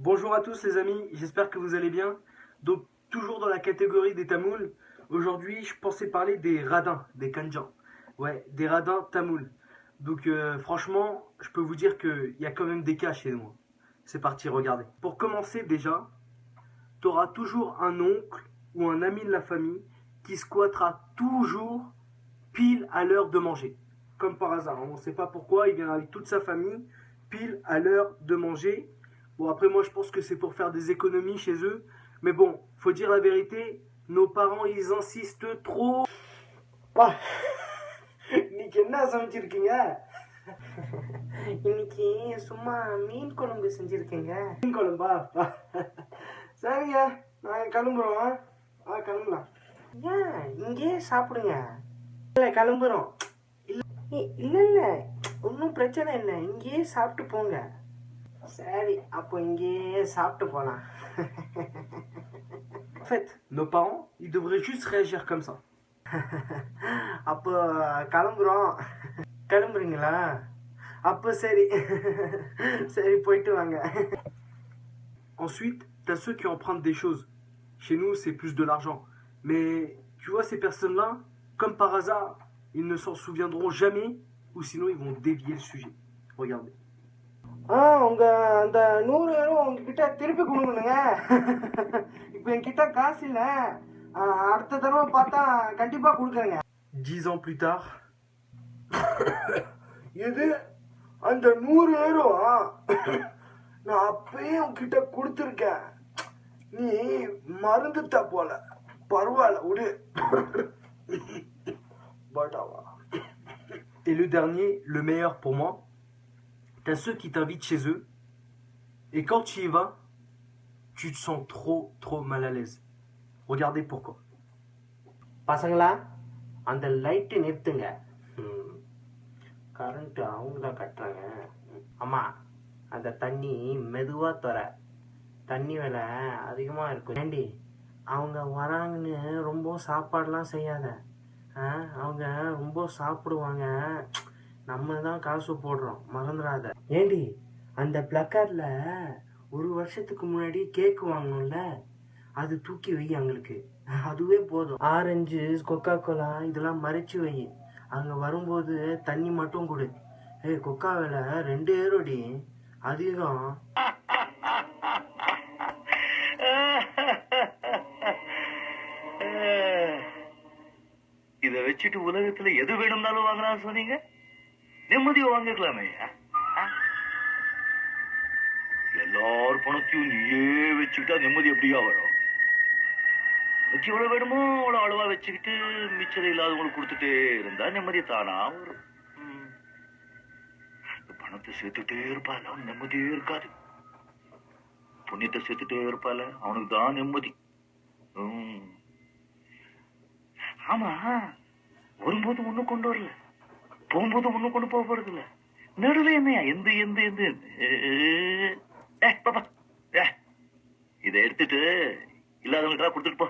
Bonjour à tous les amis, j'espère que vous allez bien. Donc toujours dans la catégorie des Tamouls, aujourd'hui je pensais parler des radins, des Kanjans. Ouais, des radins Tamouls. Donc franchement, je peux vous dire qu'il y a quand même des cas chez nous. C'est parti, regardez. Pour commencer déjà, tu auras toujours un oncle ou un ami de la famille qui squattera toujours pile à l'heure de manger. Comme par hasard, on ne sait pas pourquoi, il vient avec toute sa famille, pile à l'heure de manger. Bon, après, moi, je pense que c'est pour faire des économies chez eux. Mais bon, faut dire la vérité, nos parents, ils insistent trop. Bah, இன்னைக்கு என்ன சமைச்சிருக்கீங்க? இன்னைக்கு சும்மா மீன் குழம்பு செஞ்சிருக்கீங்க. மீன் குழம்பா? சரிங்க, நான் கிளம்புறோம். கிளம்பலாம். ஏன் இங்கேயே சாப்பிடுங்க. இல்லை கிளம்புறோம். இல்லை இல்லை ஒன்றும் பிரச்சனை இல்லை, இங்கேயே சாப்பிட்டு போங்க. சரி, அப்போ இங்கேயே சாப்பிட்டு போகலாம். En fait, nos parents, ils devraient juste réagir comme ça. அப்போ கிளம்புறோம். கிளம்புறீங்களா? அப்போ சரி. சரி, போயிட்டு வாங்க. Ensuite, tu as ceux qui empruntent des choses. Chez nous, c'est plus de l'argent. Mais tu vois, ces personnes-là, comme par hasard, ils ne s'en souviendront jamais, ou sinon ils vont dévier le sujet. Regardez. உங்க அந்த 100 € உங்ககிட்ட திருப்பி கொடுக்கணுங்க. இப்போ என்கிட்ட காசு இல்லை, அடுத்த தடவை பார்த்தா கண்டிப்பா கொடுக்குறேங்க. 10 ans plus tard. எது அந்த 100 € நான் அப்பயே உங்ககிட்ட கொடுத்துருக்கேன், நீ மறந்துட்ட போல. பரவாயில்ல விடு. Et le dernier, le meilleur pour moi, t'as ceux qui t'invitent chez eux, et quand tu y vas, tu te sens trop mal à l'aise. Regardez pourquoi. பசங்களா, அந்த லைட்டு நிறுத்துங்க. கரண்ட் அவங்க தான் கட்டுறாங்க. அம்மா, அந்த தண்ணி மெதுவாக தர, தண்ணி விலை அதிகமாக இருக்கும். ஏண்டி, அவங்க வராங்கன்னு ரொம்ப சாப்பாடெலாம் செய்யாத. அவங்க ரொம்ப சாப்பிடுவாங்க, நம்ம தான் காசு போடுறோம், மறந்துடாத. ஏண்டி, அந்த பிளக்கார்டில் ஒரு வருஷத்துக்கு முன்னாடி கேக்கு வாங்கணும்ல, அது தூக்கி வை அவங்களுக்கு, அதுவே போதும். ஆரஞ்சு, கொக்கா கோலா இதெல்லாம் மறைச்சி வை, அங்கே வரும்போது தண்ணி மட்டும் கொடு. கொக்கா விலை 2 € அதிகம். இதை வச்சுட்டு உலகத்துல எது வேணும்னாலும் வாங்கலாம் சொன்னீங்க, நிம்மதியை வாங்கிக்கலாமே. எல்லாரும் பணத்தையும் நீயே வச்சுக்கிட்டா நிம்மதி எப்படியா வரும்? உனக்கு எவ்வளவு வேணுமோ அவ்வளவு அளவா வச்சுக்கிட்டு மிச்சம் இல்லாதவங்களுக்கு கொடுத்துட்டே இருந்தா நிம்மதி தானா வரும். பணத்தை சேர்த்துட்டே இருப்பால அவன் நிம்மதியே இருக்காது. புண்ணியத்தை சேர்த்துட்டே இருப்பால அவனுக்கு தான் நிம்மதி. ஆமா, வரும்போது ஒண்ணும் கொண்டு வரல, போகும்போது ஒண்ணும் கொண்டு போக போறது இல்ல, நடுவே என்னையா எந்த எந்த எந்த பாப்பா இதை எடுத்துட்டு இல்லாதவங்களுக்கெல்லாம் கொடுத்துட்டு போ.